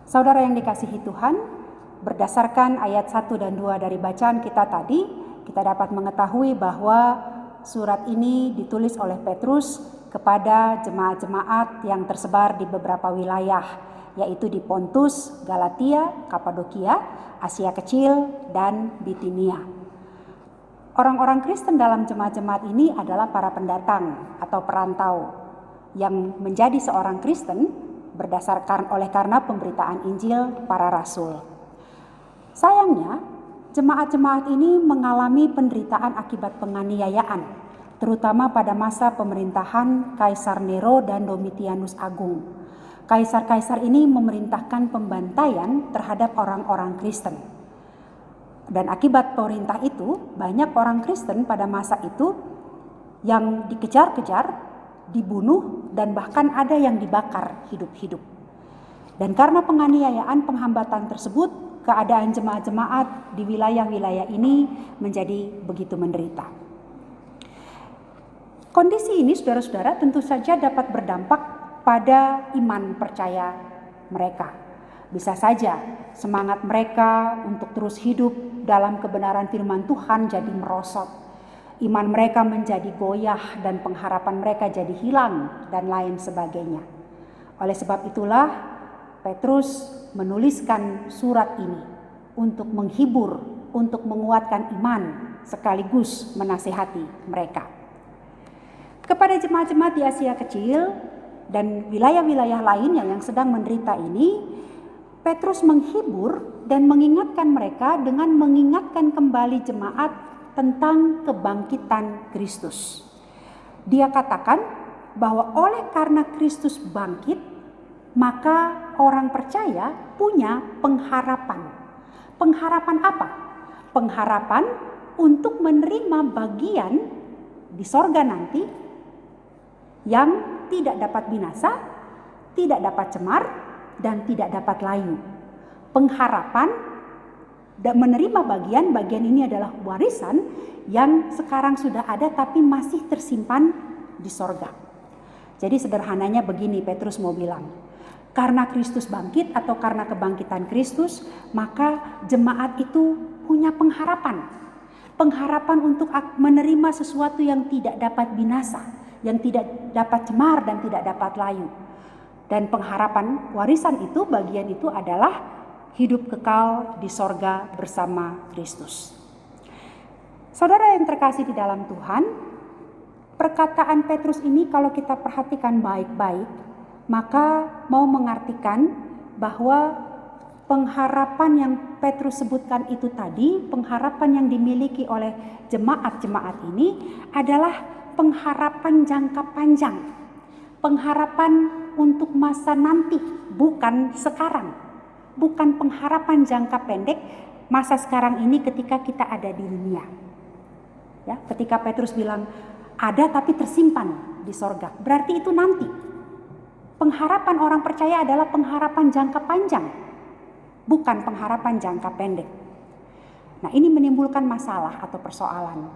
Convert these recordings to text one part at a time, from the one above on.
Saudara yang dikasihi Tuhan, berdasarkan ayat 1 dan 2 dari bacaan kita tadi, kita dapat mengetahui bahwa surat ini ditulis oleh Petrus kepada jemaat-jemaat yang tersebar di beberapa wilayah, yaitu di Pontus, Galatia, Kapadokia, Asia Kecil, dan Bitinia. Orang-orang Kristen dalam jemaat-jemaat ini adalah para pendatang atau perantau yang menjadi seorang Kristen berdasarkan karena pemberitaan Injil para rasul. Sayangnya, jemaat-jemaat ini mengalami penderitaan akibat penganiayaan, terutama pada masa pemerintahan Kaisar Nero dan Domitianus Agung. Kaisar-kaisar ini memerintahkan pembantaian terhadap orang-orang Kristen. Dan akibat perintah itu, banyak orang Kristen pada masa itu yang dikejar-kejar, dibunuh, dan bahkan ada yang dibakar hidup-hidup. Dan karena penganiayaan penghambatan tersebut, keadaan jemaat-jemaat di wilayah-wilayah ini menjadi begitu menderita. Kondisi ini, saudara-saudara, tentu saja dapat berdampak pada iman percaya mereka. Bisa saja semangat mereka untuk terus hidup dalam kebenaran firman Tuhan jadi merosot. Iman mereka menjadi goyah dan pengharapan mereka jadi hilang dan lain sebagainya. Oleh sebab itulah Petrus menuliskan surat ini untuk menghibur, untuk menguatkan iman sekaligus menasihati mereka. Kepada jemaat-jemaat di Asia Kecil dan wilayah-wilayah lainnya yang sedang menderita ini, Petrus menghibur dan mengingatkan mereka dengan mengingatkan kembali jemaat tentang kebangkitan Kristus. Dia katakan bahwa oleh karena Kristus bangkit, maka orang percaya punya pengharapan. Pengharapan apa? Pengharapan untuk menerima bagian di sorga nanti yang tidak dapat binasa, tidak dapat cemar, dan tidak dapat layu. Pengharapan dan menerima bagian ini adalah warisan yang sekarang sudah ada tapi masih tersimpan di sorga. Jadi sederhananya begini Petrus mau bilang, karena Kristus bangkit atau karena kebangkitan Kristus, maka jemaat itu punya pengharapan. Pengharapan untuk menerima sesuatu yang tidak dapat binasa, yang tidak dapat cemar dan tidak dapat layu. Dan pengharapan warisan itu, bagian itu adalah hidup kekal di sorga bersama Kristus. Saudara yang terkasih di dalam Tuhan, perkataan Petrus ini kalau kita perhatikan baik-baik, maka mau mengartikan bahwa pengharapan yang Petrus sebutkan itu tadi, pengharapan yang dimiliki oleh jemaat-jemaat ini adalah pengharapan jangka panjang. Pengharapan untuk masa nanti, bukan sekarang. Bukan pengharapan jangka pendek masa sekarang ini ketika kita ada di dunia. Ya, ketika Petrus bilang ada tapi tersimpan di sorga, berarti itu nanti. Pengharapan orang percaya adalah pengharapan jangka panjang, bukan pengharapan jangka pendek. Nah, ini menimbulkan masalah atau persoalan.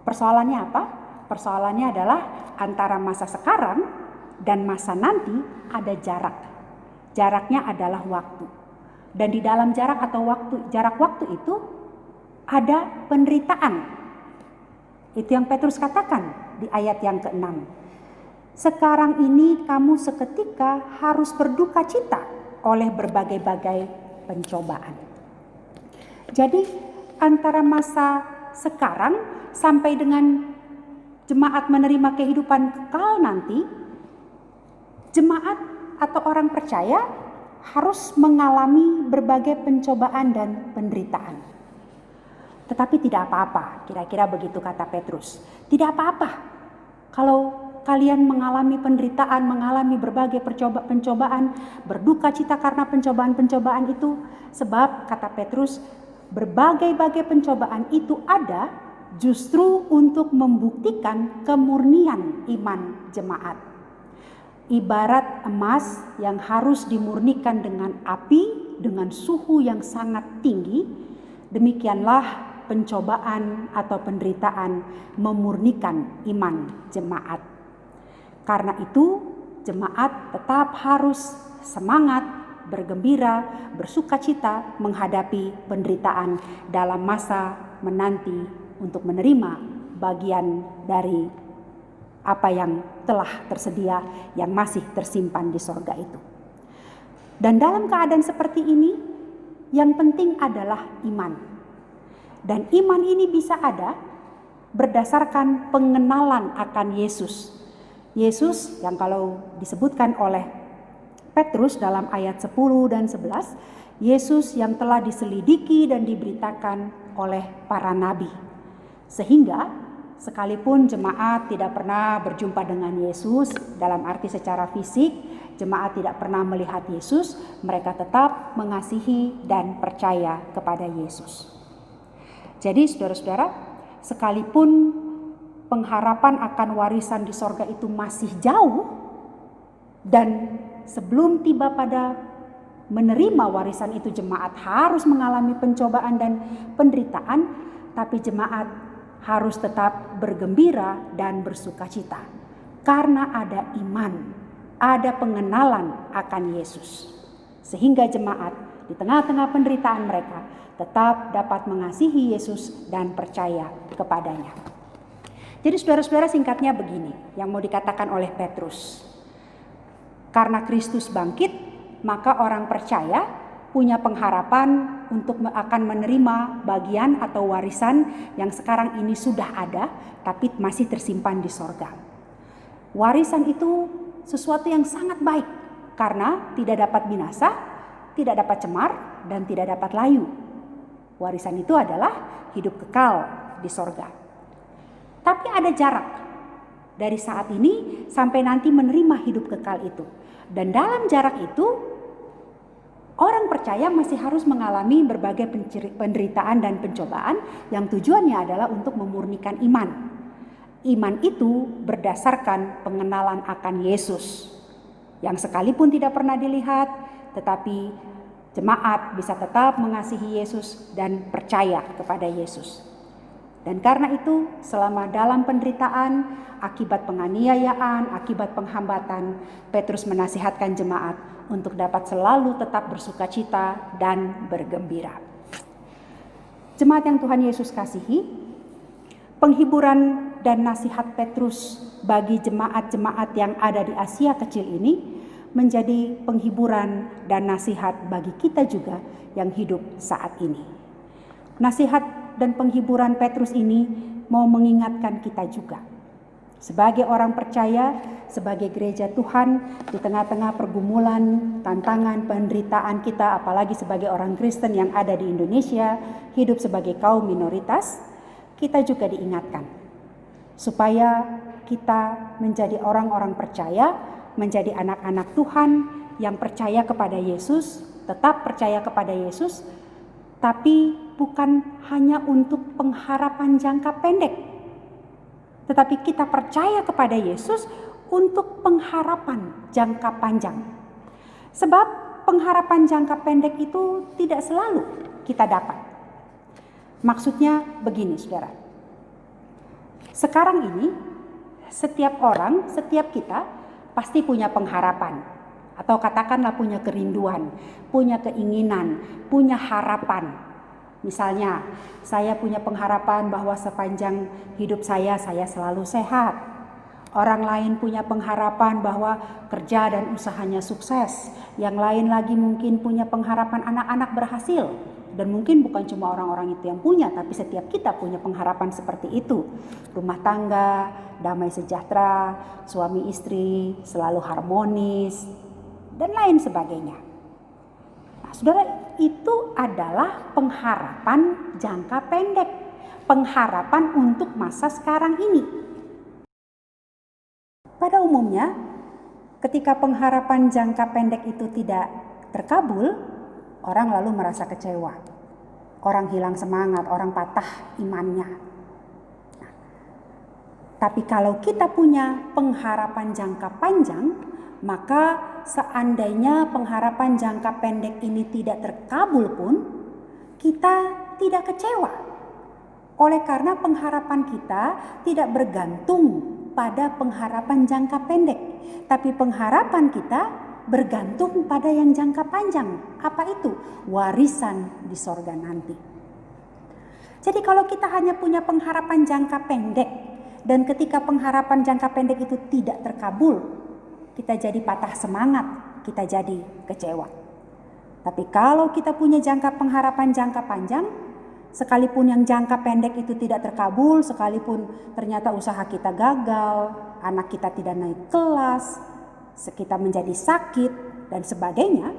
Persoalannya apa? Persoalannya adalah antara masa sekarang dan masa nanti ada jarak. Jaraknya adalah waktu. Dan di dalam jarak waktu itu ada penderitaan. Itu yang Petrus katakan di ayat yang ke-6. Sekarang ini kamu seketika harus berduka cita oleh berbagai-bagai pencobaan. Jadi antara masa sekarang sampai dengan jemaat menerima kehidupan kekal nanti, jemaat atau orang percaya harus mengalami berbagai pencobaan dan penderitaan. Tetapi tidak apa-apa, kira-kira begitu kata Petrus. Tidak apa-apa kalau kalian mengalami penderitaan, mengalami berbagai pencobaan, berduka cita karena pencobaan-pencobaan itu. Sebab kata Petrus, berbagai-bagai pencobaan itu ada justru untuk membuktikan kemurnian iman jemaat. Ibarat emas yang harus dimurnikan dengan api, dengan suhu yang sangat tinggi, demikianlah pencobaan atau penderitaan memurnikan iman jemaat. Karena itu, jemaat tetap harus semangat bergembira, bersukacita menghadapi penderitaan dalam masa menanti untuk menerima bagian dari apa yang telah tersedia yang masih tersimpan di sorga itu. Dan dalam keadaan seperti ini, yang penting adalah iman. Dan iman ini bisa ada berdasarkan pengenalan akan Yesus. Yesus yang kalau disebutkan oleh Petrus dalam ayat 10 dan 11, Yesus yang telah diselidiki dan diberitakan oleh para nabi. Sehingga sekalipun jemaat tidak pernah berjumpa dengan Yesus dalam arti secara fisik, jemaat tidak pernah melihat Yesus, mereka tetap mengasihi dan percaya kepada Yesus. Jadi saudara-saudara, sekalipun pengharapan akan warisan di sorga itu masih jauh, dan sebelum tiba pada menerima warisan itu jemaat harus mengalami pencobaan dan penderitaan, tapi jemaat harus tetap bergembira dan bersukacita karena ada iman, ada pengenalan akan Yesus. Sehingga jemaat di tengah-tengah penderitaan mereka tetap dapat mengasihi Yesus dan percaya kepadanya. Jadi saudara-saudara, singkatnya begini yang mau dikatakan oleh Petrus. Karena Kristus bangkit, maka orang percaya punya pengharapan untuk akan menerima bagian atau warisan yang sekarang ini sudah ada tapi masih tersimpan di sorga. Warisan itu sesuatu yang sangat baik karena tidak dapat binasa, tidak dapat cemar, dan tidak dapat layu. Warisan itu adalah hidup kekal di sorga. Tapi ada jarak dari saat ini sampai nanti menerima hidup kekal itu. Dan dalam jarak itu, orang percaya masih harus mengalami berbagai penderitaan dan pencobaan yang tujuannya adalah untuk memurnikan iman. Iman itu berdasarkan pengenalan akan Yesus, yang sekalipun tidak pernah dilihat, tetapi jemaat bisa tetap mengasihi Yesus dan percaya kepada Yesus. Dan karena itu, selama dalam penderitaan, akibat penganiayaan, akibat penghambatan, Petrus menasihatkan jemaat untuk dapat selalu tetap bersukacita dan bergembira. Jemaat yang Tuhan Yesus kasihi, penghiburan dan nasihat Petrus bagi jemaat-jemaat yang ada di Asia kecil ini menjadi penghiburan dan nasihat bagi kita juga yang hidup saat ini. Nasihat dan penghiburan Petrus ini mau mengingatkan kita juga. Sebagai orang percaya, sebagai gereja Tuhan, di tengah-tengah pergumulan, tantangan, penderitaan kita, apalagi sebagai orang Kristen yang ada di Indonesia, hidup sebagai kaum minoritas, kita juga diingatkan. Supaya kita menjadi orang-orang percaya, menjadi anak-anak Tuhan yang percaya kepada Yesus, tetap percaya kepada Yesus, tapi bukan hanya untuk pengharapan jangka pendek, tetapi kita percaya kepada Yesus untuk pengharapan jangka panjang. Sebab pengharapan jangka pendek itu tidak selalu kita dapat. Maksudnya begini, saudara. Sekarang ini setiap orang, setiap kita pasti punya pengharapan, atau katakanlah punya kerinduan, punya keinginan, punya harapan. Misalnya, saya punya pengharapan bahwa sepanjang hidup saya selalu sehat. Orang lain punya pengharapan bahwa kerja dan usahanya sukses. Yang lain lagi mungkin punya pengharapan anak-anak berhasil. Dan mungkin bukan cuma orang-orang itu yang punya, tapi setiap kita punya pengharapan seperti itu. Rumah tangga, damai sejahtera, suami istri selalu harmonis, dan lain sebagainya. Nah, saudara, itu adalah pengharapan jangka pendek, pengharapan untuk masa sekarang ini. Pada umumnya, ketika pengharapan jangka pendek itu tidak terkabul, orang lalu merasa kecewa. Orang hilang semangat, orang patah imannya. Nah, tapi kalau kita punya pengharapan jangka panjang, maka seandainya pengharapan jangka pendek ini tidak terkabul pun, kita tidak kecewa. Oleh karena pengharapan kita tidak bergantung pada pengharapan jangka pendek, tapi pengharapan kita bergantung pada yang jangka panjang. Apa itu? Warisan di sorga nanti. Jadi kalau kita hanya punya pengharapan jangka pendek, dan ketika pengharapan jangka pendek itu tidak terkabul, kita jadi patah semangat, kita jadi kecewa. Tapi kalau kita punya pengharapan jangka panjang, sekalipun yang jangka pendek itu tidak terkabul, sekalipun ternyata usaha kita gagal, anak kita tidak naik kelas, kita menjadi sakit dan sebagainya,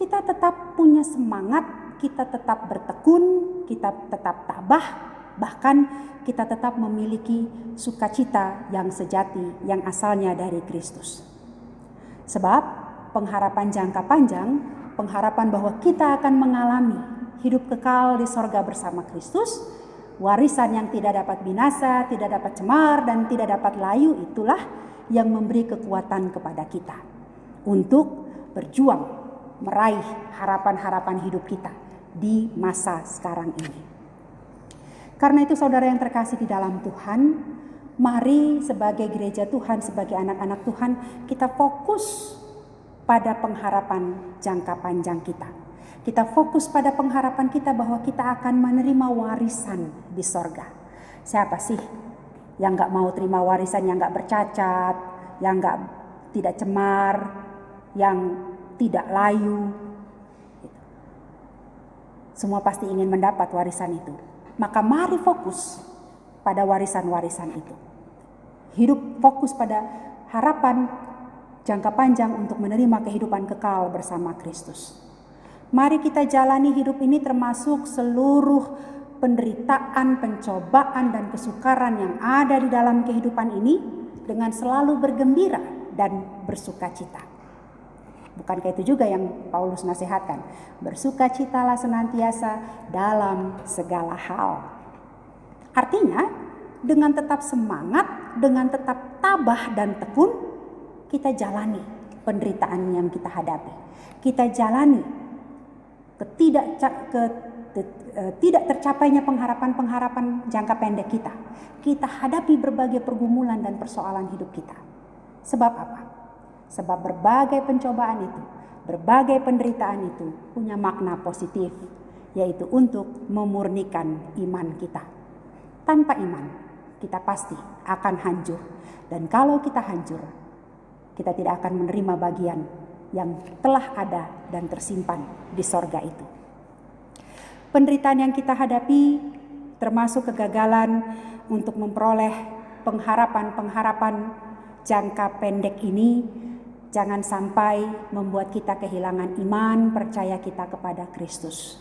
kita tetap punya semangat, kita tetap bertekun, kita tetap tabah, bahkan kita tetap memiliki sukacita yang sejati yang asalnya dari Kristus. Sebab pengharapan jangka panjang, pengharapan bahwa kita akan mengalami hidup kekal di sorga bersama Kristus, warisan yang tidak dapat binasa, tidak dapat cemar, dan tidak dapat layu, itulah yang memberi kekuatan kepada kita untuk berjuang meraih harapan-harapan hidup kita di masa sekarang ini. Karena itu saudara yang terkasih di dalam Tuhan, mari sebagai gereja Tuhan, sebagai anak-anak Tuhan, kita fokus pada pengharapan jangka panjang kita. Kita fokus pada pengharapan kita bahwa kita akan menerima warisan di sorga. Siapa sih yang gak mau terima warisan yang gak bercacat, yang tidak cemar, yang tidak layu? Semua pasti ingin mendapat warisan itu. Maka mari fokus pada warisan-warisan itu. Hidup fokus pada harapan jangka panjang untuk menerima kehidupan kekal bersama Kristus. Mari kita jalani hidup ini termasuk seluruh penderitaan, pencobaan, dan kesukaran yang ada di dalam kehidupan ini dengan selalu bergembira dan bersukacita. Bukankah itu juga yang Paulus nasihatkan? Bersukacitalah senantiasa dalam segala hal. Artinya, dengan tetap semangat, dengan tetap tabah dan tekun, kita jalani penderitaan yang kita hadapi. Kita jalani tidak tercapainya pengharapan-pengharapan jangka pendek kita. Kita hadapi berbagai pergumulan dan persoalan hidup kita. Sebab apa? Sebab berbagai pencobaan itu, berbagai penderitaan itu punya makna positif, yaitu untuk memurnikan iman kita. Tanpa iman, kita pasti akan hancur. Dan kalau kita hancur, kita tidak akan menerima bagian yang telah ada dan tersimpan di sorga itu. Penderitaan yang kita hadapi termasuk kegagalan untuk memperoleh pengharapan-pengharapan jangka pendek ini, jangan sampai membuat kita kehilangan iman percaya kita kepada Kristus.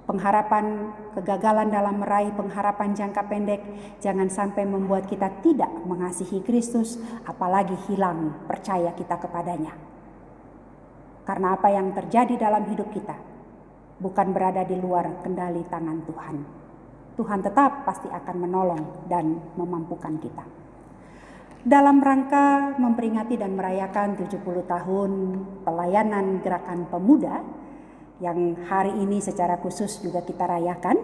Pengharapan kegagalan dalam meraih pengharapan jangka pendek jangan sampai membuat kita tidak mengasihi Kristus, apalagi hilang percaya kita kepadanya. Karena apa yang terjadi dalam hidup kita bukan berada di luar kendali tangan Tuhan. Tuhan tetap pasti akan menolong dan memampukan kita. Dalam rangka memperingati dan merayakan 70 tahun pelayanan Gerakan Pemuda yang hari ini secara khusus juga kita rayakan,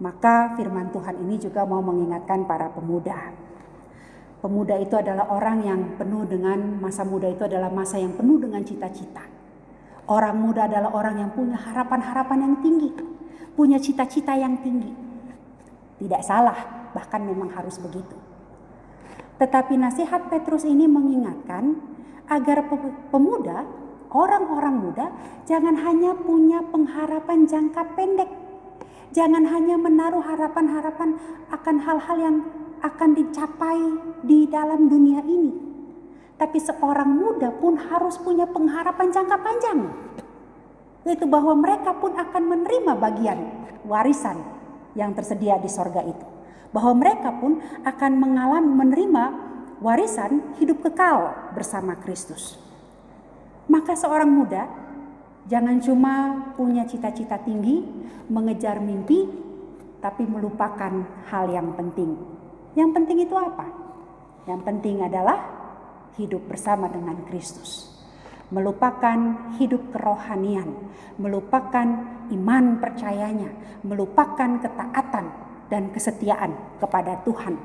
maka firman Tuhan ini juga mau mengingatkan para pemuda. Pemuda itu adalah orang yang penuh dengan, masa muda itu adalah masa yang penuh dengan cita-cita. Orang muda adalah orang yang punya harapan-harapan yang tinggi, punya cita-cita yang tinggi. Tidak salah, bahkan memang harus begitu. Tetapi nasihat Petrus ini mengingatkan agar pemuda, orang-orang muda, jangan hanya punya pengharapan jangka pendek. Jangan hanya menaruh harapan-harapan akan hal-hal yang akan dicapai di dalam dunia ini. Tapi seorang muda pun harus punya pengharapan jangka panjang. Yaitu bahwa mereka pun akan menerima bagian warisan yang tersedia di sorga itu. Bahwa mereka pun akan menerima warisan hidup kekal bersama Kristus. Maka seorang muda jangan cuma punya cita-cita tinggi, mengejar mimpi, tapi melupakan hal yang penting. Yang penting itu apa? Yang penting adalah hidup bersama dengan Kristus. Melupakan hidup kerohanian, melupakan iman percayanya, melupakan ketaatan dan kesetiaan kepada Tuhan.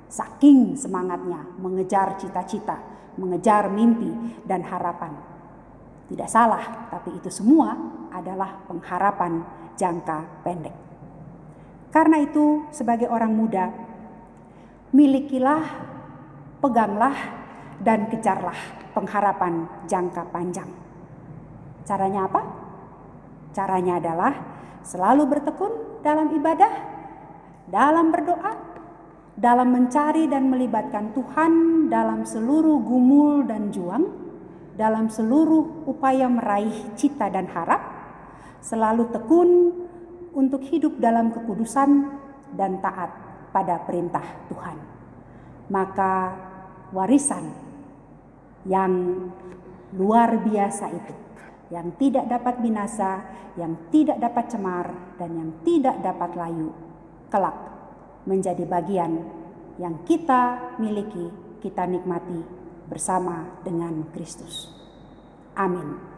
Saking semangatnya mengejar cita-cita, mengejar mimpi dan harapan. Tidak salah, tapi itu semua adalah pengharapan jangka pendek. Karena itu, sebagai orang muda, milikilah, peganglah, dan kejarlah pengharapan jangka panjang. Caranya apa? Caranya adalah selalu bertekun dalam ibadah, dalam berdoa, dalam mencari dan melibatkan Tuhan dalam seluruh gumul dan juang, dalam seluruh upaya meraih cita dan harap, selalu tekun untuk hidup dalam kekudusan dan taat pada perintah Tuhan. Maka warisan yang luar biasa itu, yang tidak dapat binasa, yang tidak dapat cemar, dan yang tidak dapat layu, kelak menjadi bagian yang kita miliki, kita nikmati bersama dengan Kristus. Amin.